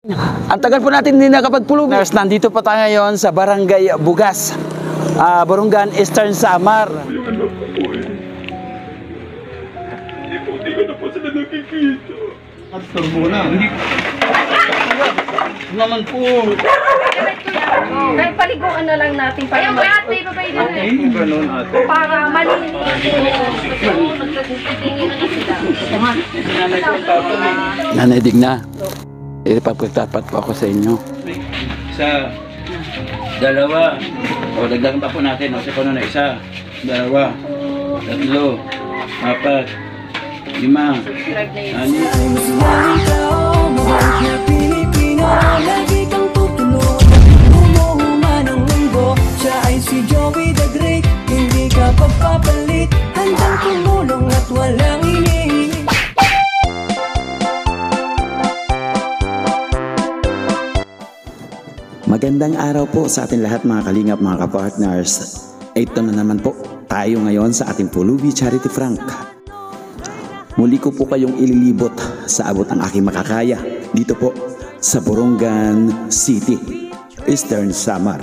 Ang tagal po natin hindi nakapagpulubi. Nandito pa tayo ngayon sa Barangay Bugas, Borongan, Eastern Samar. Hindi ko na po sila nakikita. At turbo na. Hindi naman po. Dahil paliguan na lang natin para Okay, ganun ate. para malinis. Nanay Digna, ipagpagtapat po ako sa inyo. Isa, dalawa. O, dagdagan pa po natin. O, sa kuno na isa, dalawa, tatlo, apat, lima, ani. Si Joey the Great, hindi ka pagpapalit, handang tumulong at walang hinihingi. Magandang araw po sa ating lahat mga kalingap, mga kapartners. Ito na naman po tayo ngayon sa ating Pulubi Charity Frank. Muli ko po kayong ililibot sa abot ng aking makakaya dito po sa Borongan City, Eastern Samar.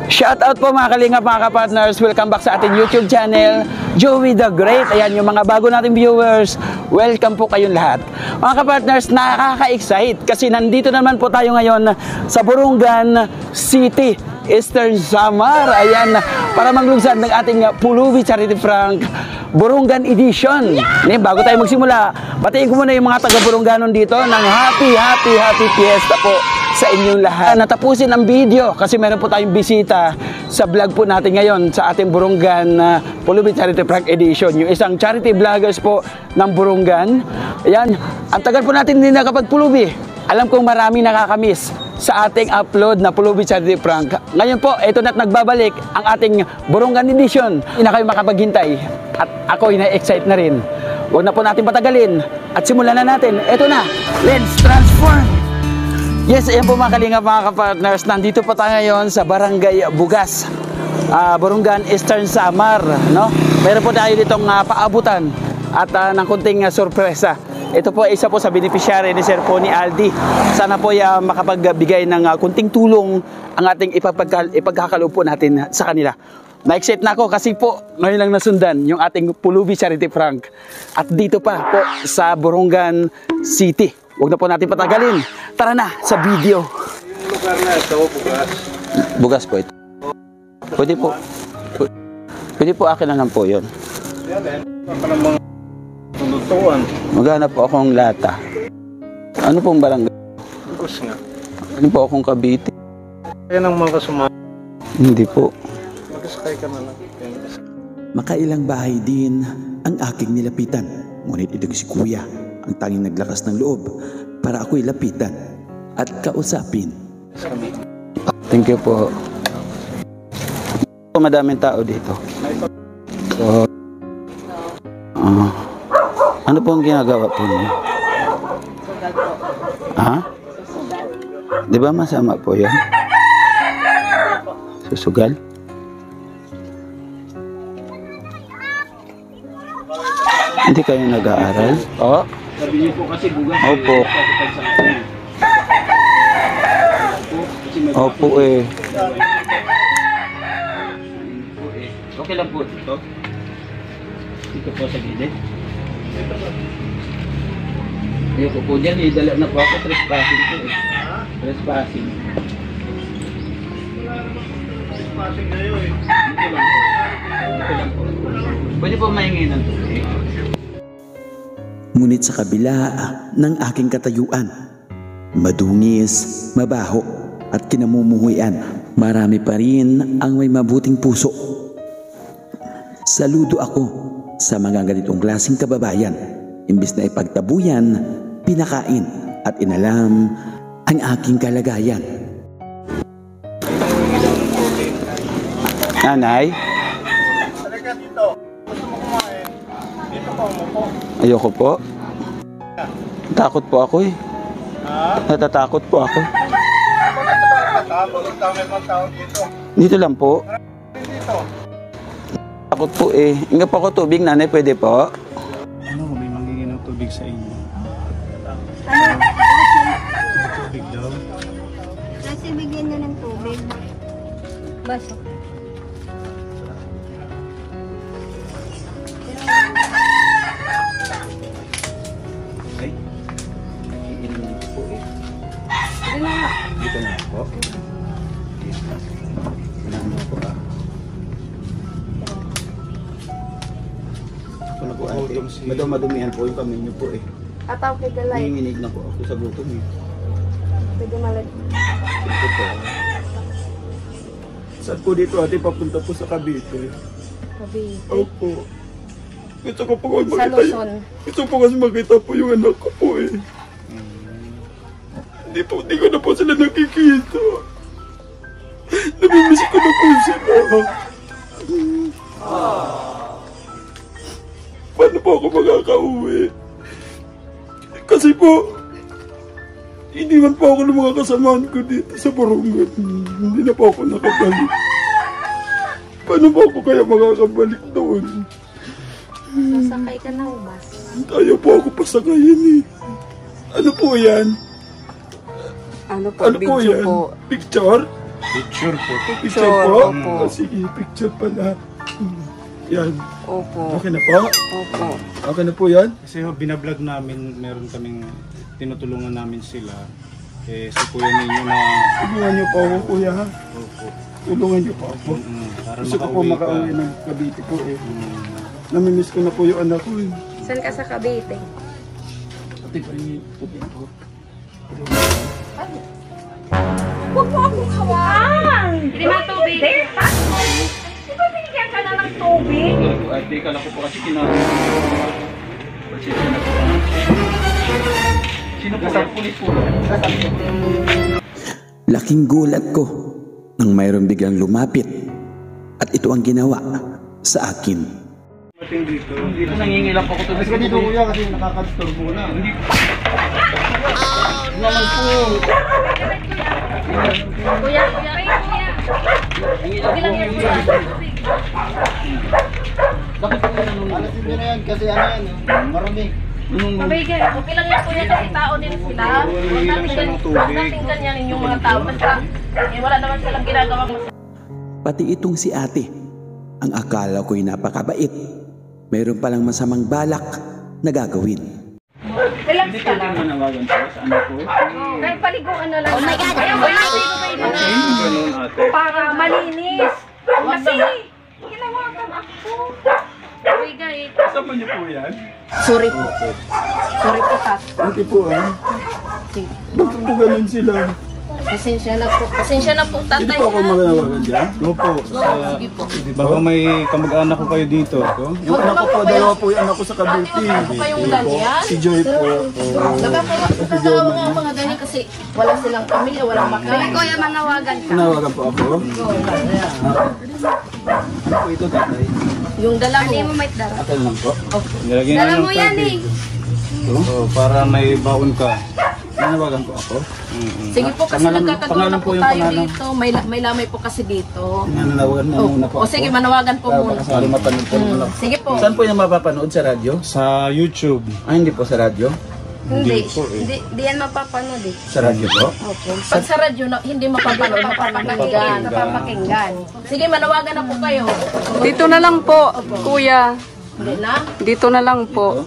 Shout out po mga kalingap, mga kapartners. Welcome back sa ating YouTube channel, Joey the Great. Ayan yung mga bago nating viewers. Welcome po kayong lahat. Mga kapartners, nakaka-excite kasi nandito naman po tayo ngayon sa Borongan City, Eastern Samar. Ayan, para maglungsad ng ating Pulubi Charity Frank Borongan Edition. Bago tayo magsimula, batiin ko muna yung mga taga-Boronganon dito ng happy fiesta po sa inyong lahat. Natapusin ang video kasi meron po tayong bisita sa vlog po natin ngayon sa ating Borongan Pulubi Charity Frank Edition. Yung isang charity vloggers po ng Borongan. Ayan, ang tagal po natin hindi nakapag-Pulubi. Alam kong marami nakakamiss sa ating upload na Pulubi Charity Frank. Ngayon po, ito na't nagbabalik ang ating Borongan Edition. Hindi na kayo makapaghintay at ako'y na-excite na rin. Huwag na po natin patagalin at simulan na natin. Ito na, let's transform! Yes, ayan po mga kalingap, mga kapartners. Nandito po tayo ngayon sa Barangay Bugas, Borongan, Eastern Samar. No? Meron po tayo ditong paabutan at ng kunting sorpresa. Ito po isa po sa beneficiary ni Sir po ni Aldi. Sana po makapagbigay ng kunting tulong ang ating ipagkakaloob po natin sa kanila. Na-excite na ako kasi po ngayon lang nasundan yung ating Pulubi Charity Frank. At dito pa po sa Borongan City. Huwag na po natin patagalin. Tara na sa video. Yung lugar na ito, Bugas. Bugas po ito. Pwede po. Pwede po akin na lang po yun. Yan eh. Baka namang tulutuan. Maghanap po akong lata. Ano pong barangay? Bugas nga. Ano po akong Cavite? Yan ang mga kasama. Hindi po. Mag-sakay ka na lang. Makailang bahay din ang aking nilapitan. Ngunit itong si Kuya ang tanging naglakas ng loob para ako'y lapitan at kausapin. Thank you po. Madaming tao dito. So, ano po ang ginagawa po niyo? Sugal po. Ha? Di ba masama po yan? Susugal? Hindi kayo nag-aaral? Oo. Sabi niyo po kasi Bugas. Opo. Opo eh. Okay lang po ito. Dito po sa gilid. Ayoko po dyan, dala na po ako, trespassing po eh. Trespassing. Trespassing kayo eh. Dito lang po. Dito lang po. Pwede po mahingi ng tubig. Ngunit sa kabila ng aking katayuan, madungis, mabaho at kinamumuhuyan, marami pa rin ang may mabuting puso. Saludo ako sa mga ganitong klaseng kababayan. Imbis na ipagtabuyan, pinakain at inalam ang aking kalagayan. Nanay? Halika dito. Gusto mo kumain? Dito po mo po. Ayoko po. Takot po ako eh. Ha? Natatakot po ako. Tapos ang dami mga tao dito. Dito lang po. Dito. Takot po eh. Inga po ako tubig, nanay. Pwede po? Ano, may mangingin ng tubig sa inyo. Tubig daw. Kasi bigyan niya ng tubig. Baso. Ay. Iinom niyo po eh. Sige na nga. Dito na po. Iinom po ah. Ano po ate? Madumihan po yung kamay niyo po eh. Ataw kay Galay. Nanginginig na po ako sa gutom eh. Pwede malag. Ito po. Saan po dito ate? Papunta po sa Cavite. Cavite. Opo. Gusto ko po kasi Sa makita Luzon. Gusto po kasi makita po yung anak ko po eh. Hindi ko na po sila nakikita. Namimiss ko na po sila. Paano po ako makakauwi? Kasi po, iniwan po ako ng mga kasamahan ko dito sa Borongan. Hindi na po ako nakabalik. Paano po ako kaya makakabalik doon? Sasakay ka ng bus. Ayaw po ako pasakayin eh. Ano po yan? Ano po, Ano po video yan? po. Picture? Picture po. Picture po? Opo. Sige, picture pala. Yan. Opo. Okay na po? Opo. Okay na po yan? Kasi binablog namin, meron kaming tinutulungan namin sila. Eh, si kuya ninyo na... Tulungan niyo po ako, kuya, ha? Opo. Tulungan niyo po ako. Para Gusto ko po makauwi ng Cavite po eh. Namimiss ko na po yung anak ko eh. Saan ka sa Cavite? Ate pa rin po. Huwag mo akong hawakan! Hindi mo tubig? Di ba binigyan ka na ng tubig? Ate, kala ko po kasi kinahin. Pasensya na po. Sino po yan? Pulis po. Laking gulat ko nang mayroong biglang lumapit at ito ang ginawa sa akin. Dito nangingilap ako to. Kasi dito kuya kasi nakaka-disturb mo na. Hindi. Kuya, kuya. Okay lang yan, kuya. Bakit po nanonood? Alasin nyo na yan kasi ano yan, marami. Mabigay. Okay lang yan, kuya, kasi tao din sila. Huwag natin ganyanin yung mga tao. Basta, wala naman silang ginagawang masama. Pati itong si ate, ang akala ko'y napakabait. Mayroon palang masamang balak na gagawin. Relax Hindi ka ko lang. din manawagan po sa anak ko. Dahil paliguan na lang. Oh my God! Ganun ate. Para malinis. Kasi, ginawakan ako. Uy, guys. Kasama niyo po yan? Sorry po. Sorry po, Tat. Ate po bakit po ganun sila? Pasensya na po. Pasensya na po, Hindi tatay. po ako maganawagan dyan. Opo. Sige po. Baka may kamag-anak ko kayo dito. Yung anak ko po, dalawa po yung anak ko sa Ate, Cavite. huwag po kayong ganyan. Si Joy po. Nagkakawa nga mga ganyan kasi wala silang pamilya, walang makain. Kuya, manawagan ka. Nawagan po ako. Ano po ito tatay? Yung dala mo. Hindi mo may dala. Atal lang po. Nilagyan Dala na ng mo yan eh. para may baon ka. Nanawagan po ako. Sige po, kasi Pangalan nagkakatulong po po yung tayo pangalan. dito. May lamay po kasi dito. Nanawagan mo muna po O ako. sige, manawagan po muna. Para mapanood po muna. Sige po. Saan po yung mapapanood? Sa radyo? Sa YouTube. Hindi po sa radyo. Hindi. po eh. Hindi yan mapapanood eh. Sa radyo po? Opo. Pag sa radyo, hindi mapapanood, mapapakinggan. Mapapakinggan. Sige, manawagan na po kayo. Dito na lang po, kuya. Hindi na? Dito na lang po.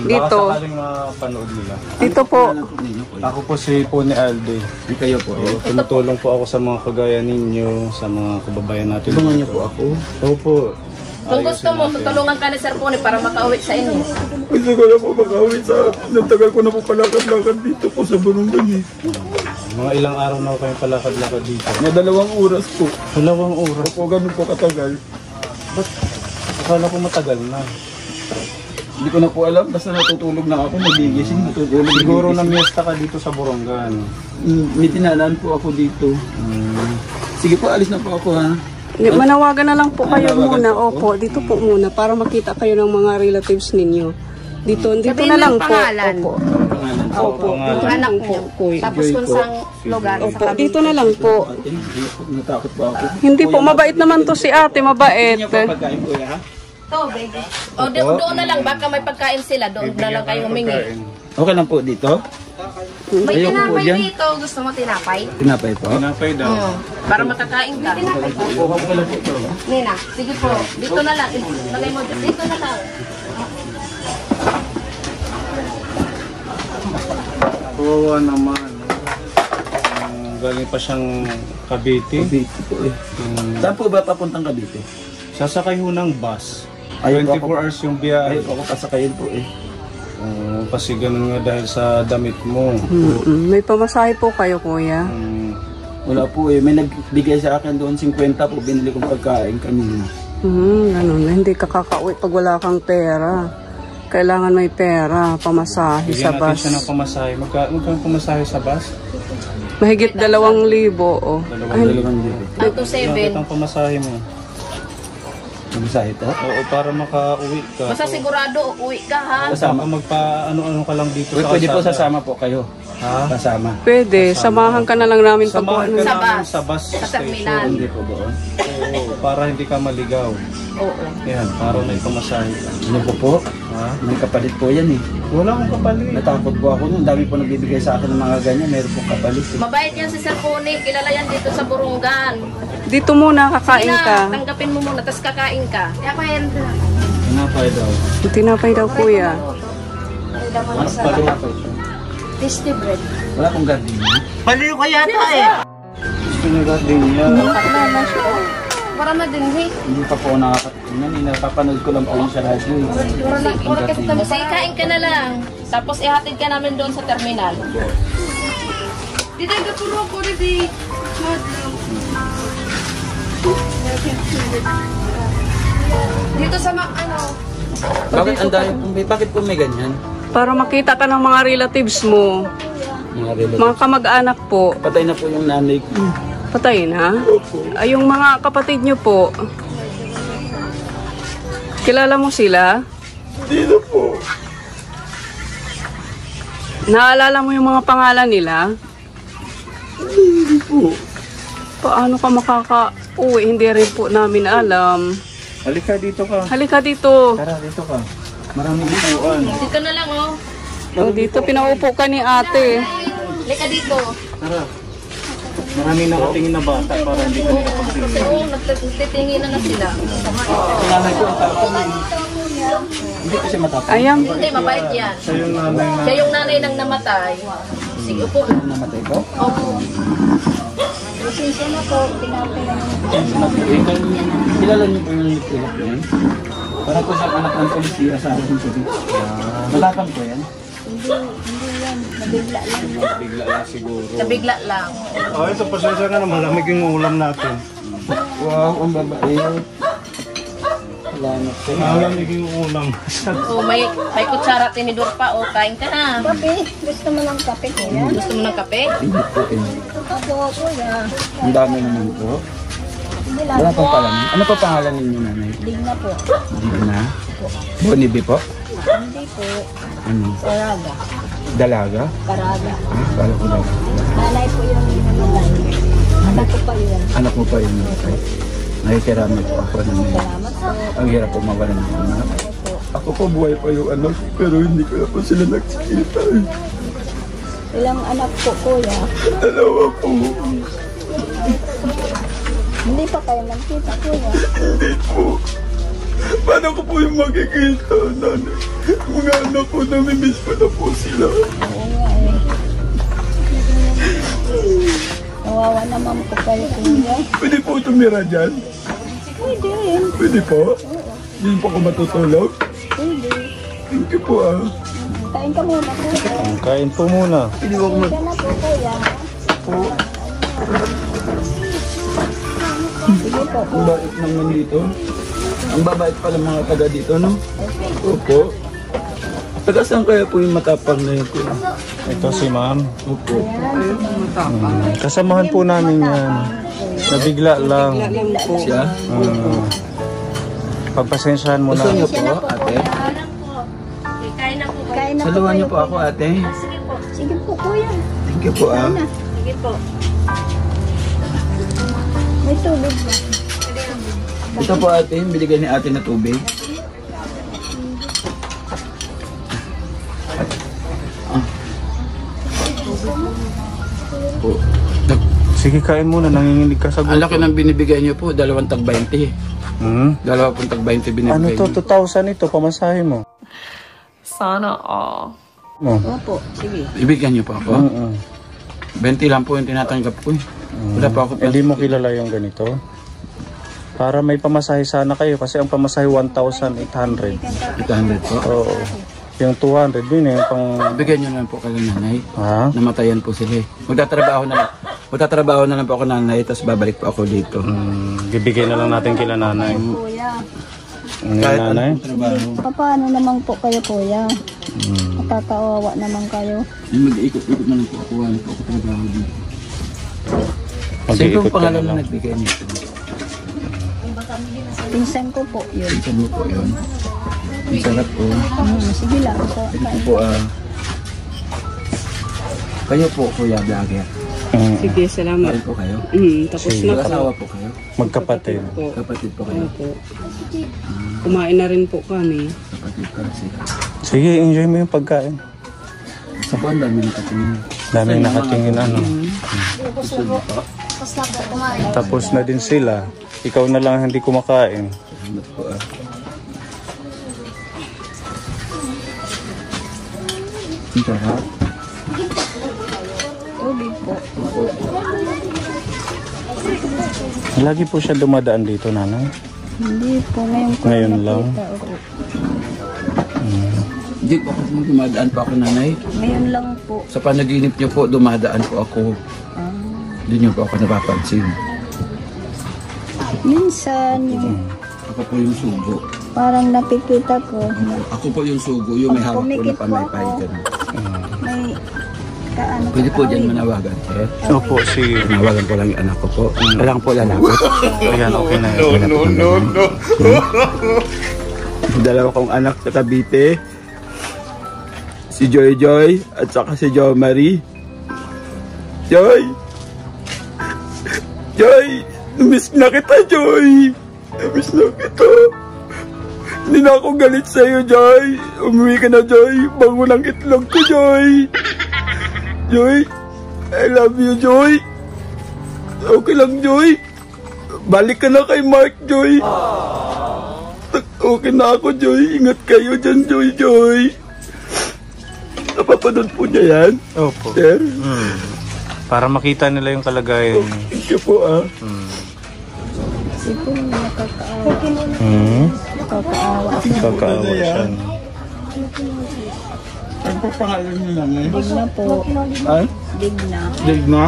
Dito. Baka sakaling mapanood nila. Dito po. Ako po si Pony Alde. Hindi kayo po. Tumutulong po ako sa mga kagaya ninyo, sa mga kababayan natin. Tulungan niyo po ako. Opo. Kung gusto mo, tutulungan ka ni Sir Pony para makauwi sa inyo. Gusto ko na po makauwi sa... Nagtagal ko na po palakad-lakad dito po sa Burungan eh. Mga ilang araw na ako kayong palakad-lakad dito. Na 2 oras po. 2 oras. Opo, ganun po katagal. Akala ko matagal na. Hindi ko na po alam. Basta natutulog na ako. Nagigising. Natutulog. Siguro na miesta ka dito sa Borongan. May tinalaan po ako dito. Sige po, alis na po ako ha. Manawagan na lang po kayo Manawagan muna. po ako? Opo, dito po muna para makita kayo ng mga relatives ninyo. Dito na lang po. Opo. Opo. Pangalan. Anak mo. Kuya. Tapos kung saan lugar. Opo, dito na lang po. Ate, natakot po ako. Hindi po, mabait naman to si ate, mabait. Hindi niyo po pagkain po ha? Tubig. O doon na lang. Baka may pagkain sila. Doon na lang kayo humingi. Okay lang po dito? May Ayoko po tinapay dyan. dito. Gusto mo tinapay? Tinapay po? Tinapay daw. Para makakain ka. Okay lang po ito. Nina, sige po. Dito na lang. Lagay mo dito na lang. Kawawa naman. Galing pa siyang Cavite. Cavite po eh. Saan po ba papuntang Cavite? Sasakay ho ng bus. Ayaw 24 po ako- hours yung biyahe. Ayaw ako pasakayin po eh. Kasi ganun nga dahil sa damit mo. May pamasahe po kayo, kuya. Wala po eh. May nagbigay sa akin doon 50 po. Binili kong pagkain kanina. Ganun. Hindi ka kakauwi pag wala kang pera. Kailangan may pera, pamasahe sa Bigyan natin bus. siya ng pamasahe. Magkano pamasahe sa bus? Mahigit 2,000. Oh. Dalawang libo. Up to Bakit 7. ang pamasahe mo? Nagsahe ito? Oo, para makauwi ka. Basta sigurado, uwi ka ha. Kasama magpa ano-ano ka lang dito sa Pwede po kalsada. sasama po kayo. Ha? Kasama. Pwede, samahan ka na lang namin pagkuha Samahan ka ng... namin sa bus Sa terminal. Hindi po doon. Oo, para hindi ka maligaw. Oo. Yan, para may pamasahe ka. Ano po? Ha? May kapalit po yan eh. Wala akong kapalit. Natakot po ako nun. Dami po nagbibigay sa akin ng mga ganyan. Meron po kapalit. Eh. Mabait yan si Sir Kuning. Kilala yan dito sa Burungan. Dito muna, kakain ka. Tanggapin mo muna, tapos kakain ka. Tinapay daw. Tinapay daw, kuya. Ano pa tinapay ito? Tasty bread. Wala pong gardenia. Gusto nyo gardenia. Para na din, hey. Hindi pa po ako nakakatingnan eh. Napapanood ko lang po yung sa radyo eh. Sige, kain ka na lang. Tapos ihatid ka namin doon sa terminal. Dito ka puro ko rin. Dito sa ano. Bakit po may ganyan? Para makita ka ng mga relatives mo. Mga relative. Mga kamag-anak po. Patay na po yung nanay ko. Patay na? Ay, yung mga kapatid nyo po. Kilala mo sila? Hindi na po. Naalala mo yung mga pangalan nila? Hindi po. Paano ka makaka-uwi? Hindi rin po namin alam. Halika dito ka. Halika dito. Tara, dito ka. Maraming upuan. Dito na lang, oh. Oh, dito pinaupo ka ni ate. Halika dito. Tara. Maraming nakatingin na bata para hindi ka nakapagtingin. Kasi nagtitingin na sila. Nanay ko ang tapos. Hindi kasi matapos. Ayan. Hindi, mabait yan. Siya yung nanay na... Siya yung nanay nang namatay. Sige, upo. Namatay ko? Opo. Kilala niyo po yung nagtulak yan? Para po siyang anak ng polisiya sa akin po dito. Matapang po yan? Bigla lang siguro. Nabigla lang. Oh, ito, pasensya ka na. Malamig yung ulam natin. Wow, ang babae. Salamat po. Malamig yung ulam. Oh, may kutsara tinidor pa. Oh, kain ka na. Gusto mo ng kape, kuya? Gusto mo ng kape? Hindi po eh. Opo, kuya. Ang dami naman po. Hindi lang Wala po. pong pangalan. Ano pa pangalan ninyo, nanay? Digna po. Hindi na. Bonibi po? Hindi po. Ano? Paraga. Dalaga? Paraga. Kala ko daw. Nanay po yung nanay. Anak ko pa yun. Anak mo pa yun. Okay. Nakikiramit po ako na may. Salamat po. Ang hirap po mawalan ng anak. Ako po buhay pa yung anak, pero hindi ko na po sila nagsikita. Ilang anak po, kuya? Dalawa po. Hindi pa kayo nagkita, kuya. Hindi po. Paano ko po yung makikita, nanay? Mga anak ko, namimiss ko na po sila. Oo nga eh. Kawawa naman po kayo, kuya. Pwede po tumira dyan? Pwede rin. Pwede po? Hindi po ako matutulog? Pwede. Thank you po ah. Kain ka muna, kuya. Kain po muna. Pwede po ako Kain ka na po, kuya. Sige po. Ang bait naman dito. Ang babait pala mga taga dito, no? Opo. Taga saan kaya po yung matapang na yun? Ito si ma'am. Opo. Kasamahan po namin yan. Nabigla lang. Siya? Pagpasensyahan mo Gusto na. niyo po, ate? Kain na po. Kain na po Saluhan kayo. niyo po ako, ate. Sige po. Sige po, kuya. Thank you po ah. Sige po. May tubig ba? Ito po ate, yung binigay ni ate na tubig. Po. Sige, kain muna. Nanginginig ka sa Ang gusto. laki ng binibigay niyo po, 2 tag 20. Dalawa pong tag 20 binibigay Ano to? niyo. 2,000 ito. Pamasahe mo. Sana all. Mo. Opo, sige. Ibigyan niyo po ako. 20 lang po yung tinatanggap ko eh. Wala pa ako. Hindi mo kilala yung ganito? Para may pamasahe sana kayo kasi ang pamasahe 1,800. 800 po. Oo. Yung 200 din yung pang... Bigyan niyo naman po kay nanay. Ha? Namatayan po sila eh. Magtatrabaho na lang po ako nanay, tapos babalik po ako dito. Bibigay na lang natin kila nanay. Kuya. Kahit Nanay? anong trabaho. Paano naman po kayo, kuya? Nakakaawa naman kayo. Yung mag-ikot-ikot na lang po ako. Wala po ako trabaho dito. Sino Mag-iikot pong ka pangalan na na lang. nagbigay nito? Pinsan ko po yun. Pinsan mo po yun. Ang sarap po. Sige lang po. Thank you po ah. Kayo po, kuya vlogger. Sige, salamat. Mahal po kayo. Tapos Sige. na Mag-asawa po. po kayo. Magkapatid. Po. Kapatid po kayo. Opo. Kumain na rin po kami. Kapatid po sila. Sige, enjoy mo yung pagkain. Sa po, ang dami nakatingin. Daming nakatingin ano. Tapos na din sila. Ikaw na lang hindi kumakain. Salamat po ah. Ang sarap. Tubig po. Lagi po siya dumadaan dito, nanay. Hindi po, ngayon ko Ngayon lang. nakita. Opo. Hindi po kasi dumadaan po ako, nanay. Ngayon lang po. Sa panaginip niyo po, dumadaan po ako. Hindi niyo po ako napapansin. Minsan, yung Ako po yung sugo. parang nakikita ko, Ako po yung sugo, yung may hawak po na Pumikit po pamaypay. ako. Ganun. may kaano Pwede po dyan kakawin. manawagan, sir. Opo, sige. Manawagan ko lang yung anak ko po. Walang po lalapit. Ayan, okay na. No. Dalawa kong anak sa Cavite. Si Joy Joy at saka si Jo Marie. Joy! Joy! Namiss na kita, Joy! Namiss na kita. Hindi na ako galit sa'yo, Joy. Umuwi ka na, Joy. Bango ng itlog ko, Joy. Joy, I love you, Joy. Okay lang, Joy. Balik ka na kay Mark, Joy. Okay na ako, Joy. Ingat kayo dyan, Joy, Joy. Napapanood po niya yan, Opo. sir. Para makita nila yung kalagayan. Thank you po, ah. Siguro nakakaawa. Nakakaawa. Kakaawa siya. Ano po pangalan niyo lang eh? Digna po. Ha? Digna. Digna?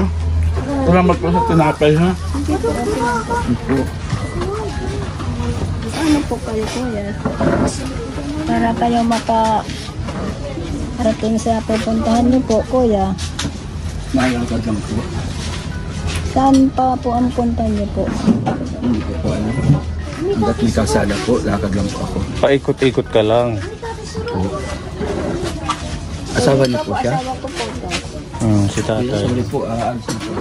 Salamat po sa tinapay, ha? Ano po kayo, kuya? Para kayo parating sa pupuntahan niyo po, kuya. Mahalagad lang po. Saan pa po ang punta niyo po? Hindi ko po alam. Hanggat may kasala po, lakad lang po ako. Paikot-ikot ka lang. Asawa niyo po siya? Asawa ko po. Si tatay. Sorry po, alis na po.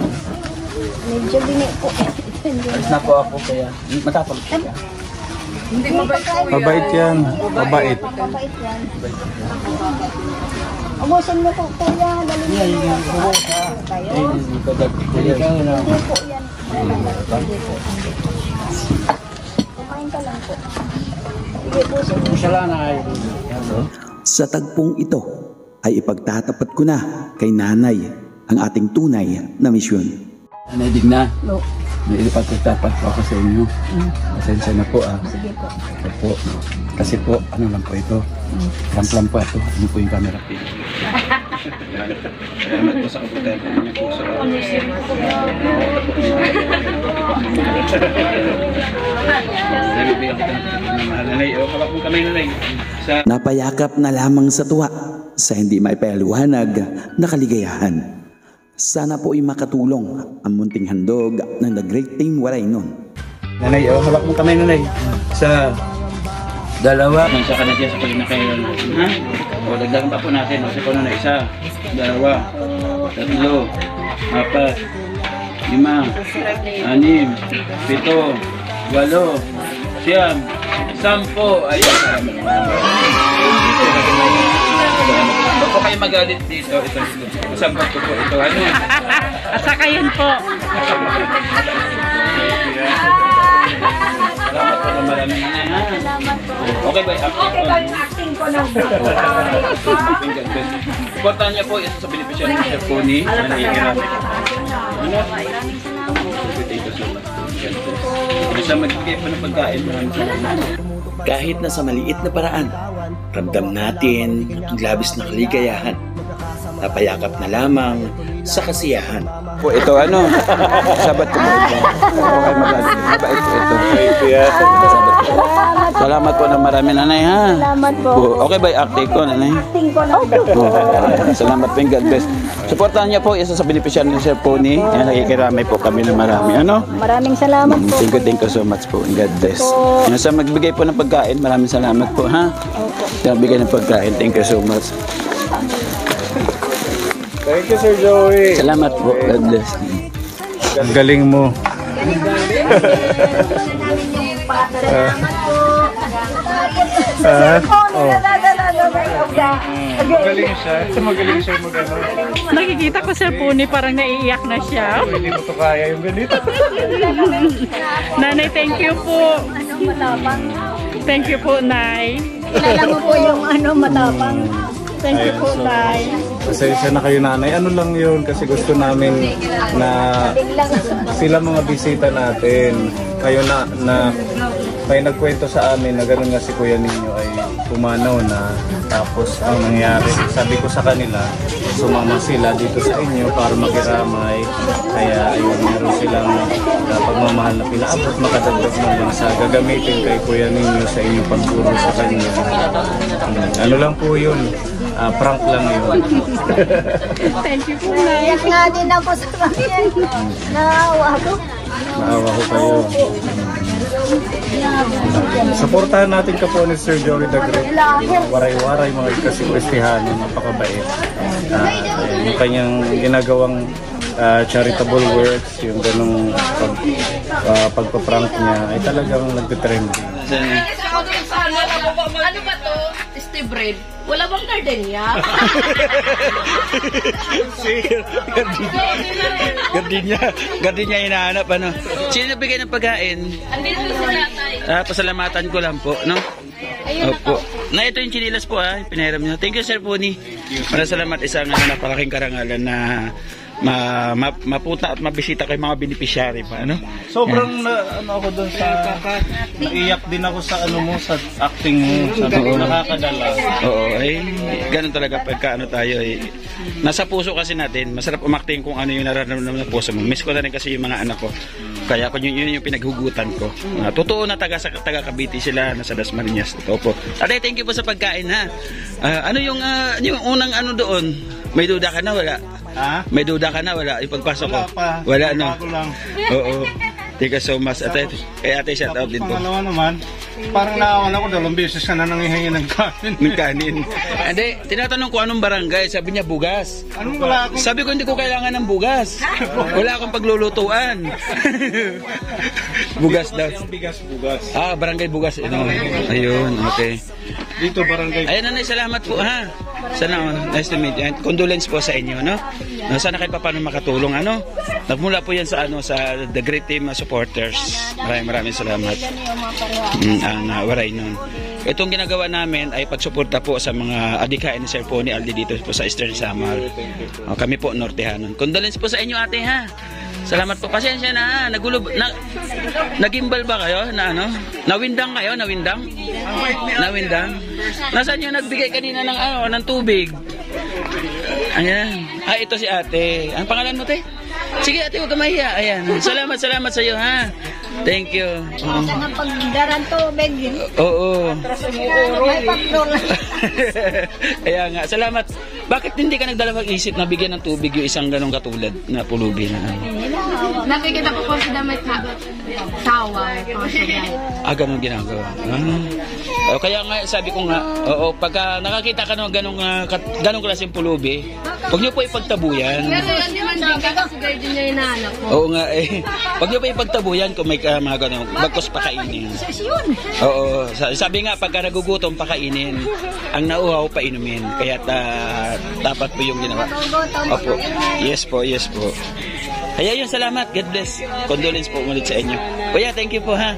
Medyo bingi po. Alis na po ako kaya matapang po siya. Hindi mabait po yan. Mabait yan. Mabait. Mabait yan. Ubusin niyo po, kuya. Dali niyo po. Kayo. Hindi po yan. Hindi po. Kumain ka lang po. Sige po, sige. Sa tagpong ito ay ipagtatapat ko na kay nanay ang ating tunay na misyon. Nanay Digna, No. may ipagtatapat po ako sa inyo. Pasensya na po ah. Sige po. Opo. Kasi po, ano lang po ito? Lang po ito. Ano po yung camera po? Salamat po sa kapagkaan ko niyo po sa Nabibigyan kita ng mahal nanay. O, hawak mo kamay nanay. Sa Napayakap na lamang sa tuwa sa hindi maipaluhanag na kaligayahan. Sana po ay makatulong ang munting handog ng The Great Team Waraynon. nanay, o, hawak mo kamay nanay. Sa dalawa. Sa ka na dyan sa pagkakailan. Ha? O, dagdagan pa po natin. O, sa kono na isa, dalawa, tatlo, apat, 5, 6, 7, 8, 9, 10. Ayun. Huwag po kayo magalit dito. Ito, sabat ko po ito. Ano? At saka yun po. Salamat po na maraming ha. Okay ba? Okay ba yung acting ko lang? Importante niya po ito sa beneficiary ng Chef Pony na nakikirami. Ano? Thank you so much. Basta magbigay po ng pagkain. Maraming salamat. Kahit na sa maliit na paraan, ramdam natin ang labis na kaligayahan. Napayakap na lamang sa kasiyahan. Po ito ano? Sabat ko po ito. Okay magalit. Mabait po ito. Sabat ko. Salamat po ng marami nanay ha. Salamat po. Okay ba yung acting ko nanay? Acting ko lang po. Salamat po, God bless. Supportahan niya po isa sa beneficiary ng Sir Pony. Yan, nakikiramay po kami ng marami. Ano? Maraming salamat po. Thank you so much po. God bless. Yan, sa magbigay po ng pagkain, maraming salamat po ha. Sa magbigay ng pagkain, thank you so much. Thank you, Sir Joey. Salamat po. God bless. Ang galing mo. Magaling siya. Magaling siya mag-ano. Nakikita ko Sir Puni, parang naiiyak na siya. Hindi mo to kaya yung ganito. Nanay, thank you po. Thank you po, Nay. Kilala mo po yung matapang. Thank you po, Nay. Pasensya na kayo, nanay. Ano lang yun, kasi gusto namin na sila mga bisita natin. Kayo na may nagkwento sa amin na gano'n nga si kuya ninyo ay pumanaw na. Tapos ang nangyari, sabi ko sa kanila, sumama sila dito sa inyo para makiramay. Kaya ayun, meron silang pagmamahal na pinaabot, makadagdag naman sa gagamitin kay kuya ninyo sa inyong pagturo sa kanya. Ano lang po yun, prank lang yun. Thank you po, Nay. Iyak nga din ako sa kanya. Naawa ako. Naawa ko kayo. Suportahan natin ka po ni Sir Joey the Great. Waray-waray mga kasi-Kristihano, napakabait. Yung kanyang ginagawang charitable works, yung ganong pagpaprank niya ay talagang nagtitrending. Ano ba to? Steve Bread? Wala bang gardenia? Gardenia hinahanap, ano? Sino nagbigay ng pagkain? Andito si tatay. Pasalamatan ko lang po, no? Opo. Na ito yung chinilas po, pinahiram niyo. Thank you, Sir Puni. Maraming salamat, isang napalaking karangalan na maputa at mabisita kay mga beneficiary pa, ano? Sobrang ako doon sa naiyak din ako sa mo, sa acting mo, sa nakakadala. Oo, ay ganun talaga pagka tayo nasa puso kasi natin. Masarap umakting kung ano yung nararamdaman ng puso mo. Miss ko na rin kasi yung mga anak ko. Kaya yun yung pinaghugutan ko. Totoo na taga Cavite sila, nasa Dasmariñas. Totoo po. Ate, thank you po sa pagkain, ha. Ano yung unang doon? May duda ka na, wala? Ha? May duda ka na, wala? Ipagpasok ko? Wala pa. Wala, no? Bago lang. Oo. Thank you so much. Kay ate, shout out din po. Pangalawa naman, parang naawan ako, 2 beses ka na nangihingi ng kanin. Ng kanin. Hindi, tinatanong ko anong barangay. Sabi niya, bugas. Anong wala akong... Sabi ko, hindi ko kailangan ng bugas. Wala akong paglulutuan. Bugas daw. Bigas, bugas. Barangay bugas. Ayun, okay. Dito, barangay. Ayun, nanay, salamat po, ha. Sana, nice to meet you. Condolence po sa inyo, no? Sana kayo pa paano makatulong, ano? Nagmula po yan sa The Great Team supporters. Maraming salamat. Ang waray nun. Itong ginagawa namin ay pagsuporta po sa mga adikain ni Sir Pony Aldi dito po sa Eastern Samar. Kami po, Nortehanon. Condolence po sa inyo, ate, ha? Salamat po. Pasensya na, nagimbal ba kayo? Nawindang kayo? Nawindang? Nasaan yung nagbigay kanina ng tubig? Ayan. Ito si ate. Ang pangalan mo, te? Sige, ate, huwag ka mahiya. Ayan. Salamat sa iyo, ha? Thank you. Sa pagdaran tubig. Oo. May patrol. Kaya nga, salamat. Bakit hindi ka nagdalawang isip na bigyan ng tubig yung isang ganong katulad na pulubi na Nakikita ko po sa damit na sawa. Ganun ginagawa. Kaya nga, sabi ko nga, pagka nakakita ka ng ganong klaseng pulubi, huwag niyo po ipagtabuyan. Pero yan naman din kasi guardian niya hinahanap mo. Oo nga, huwag niyo po ipagtabuyan kung may mga ganong bagkos pakainin. Oo, sabi nga, pagka nagugutom, pakainin. Ang nauhaw, painumin. Kaya dapat po yung ginawa. Opo. Yes po. Kaya yun, salamat. God bless. Condolence po ulit sa inyo. Kuya, thank you po, ha.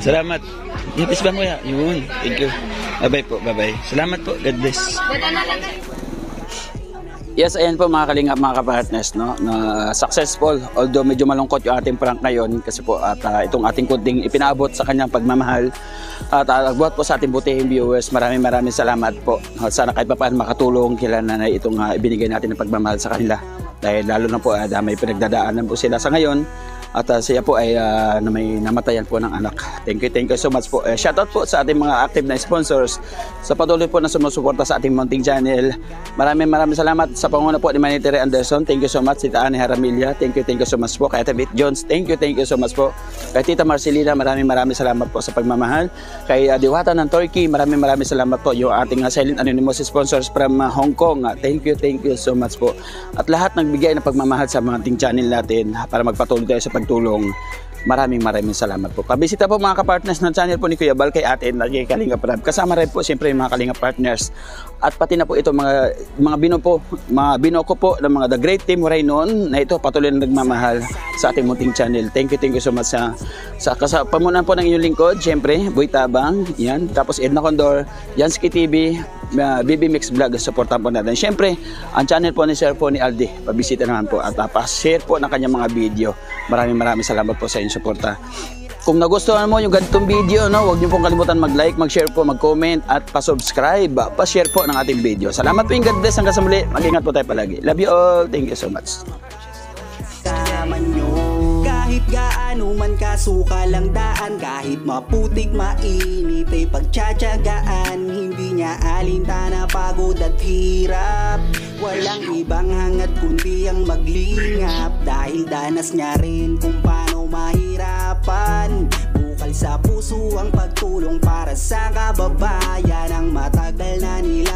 Salamat. Yapis ba, kuya? Yun. Thank you. Bye-bye po. Bye-bye. Salamat po. God bless. Yes, ayan po mga kalingap, mga kapartners, no? Na successful. Although medyo malungkot yung ating prank ngayon kasi po at itong ating kunting ipinaabot sa kanyang pagmamahal at buhat po sa ating butihing viewers. Maraming salamat po. Sana kahit pa paano makatulong kila nanay itong ibinigay natin ng pagmamahal sa kanila. Dahil lalo na po may pinagdadaanan po sila sa ngayon at siya po ay may namatayan po ng anak. Thank you so much po. Shoutout po sa ating mga active na sponsors sa patuloy po na sumusuporta sa ating munting channel. Maraming salamat sa panguna po ni Manny Tere Anderson. Thank you so much. Tita Annie Haramilla, thank you so much po. Kay Ate Beth Jones, thank you so much po. Kay Tita Marcelina, maraming salamat po sa pagmamahal. Kay Diwata ng Turkey, maraming salamat po. Yung ating silent anonymous sponsors from Hong Kong, thank you so much po. At lahat nagbigay ng pagmamahal sa munting channel natin para magpatuloy tayo sa pagtulong. Maraming salamat po. Kabisita po mga kapartners ng channel po ni Kuya Bal, kay Ate na kay Kalinga Prab. Kasama rin po siyempre yung mga Kalinga partners. At pati na po ito mga bino ko po ng mga The Great Team Raynon na ito patuloy na nagmamahal sa ating munting channel. Thank you so much sa pamunan po ng inyong lingkod. Siyempre, Boy Tabang, yan. Tapos Edna Condor, Jansky TV, BB Mix Vlog, supportan po natin. Siyempre, ang channel po ni Sir po ni Aldi, pabisita naman po at pa-share po ng kanyang mga video. Maraming salamat po sa inyong suporta. Kung nagustuhan mo yung ganitong video, no, huwag niyo pong kalimutan mag-like, mag-share po, mag-comment at pa-subscribe, pa-share po ng ating video. Salamat po, God bless, hanggang sa muli. Mag-ingat po tayo palagi. Love you all. Thank you so much. Kahit gaano man kasuka lang daan, kahit maputik mainit ay pagtsatsagaan, hindi niya alintana pagod at hirap. Walang ibang hangat kundi ang maglingap, dahil danas niya rin kung paano mahirapan. Bukal sa puso ang pagtulong para sa kababayan, ang matagal na nila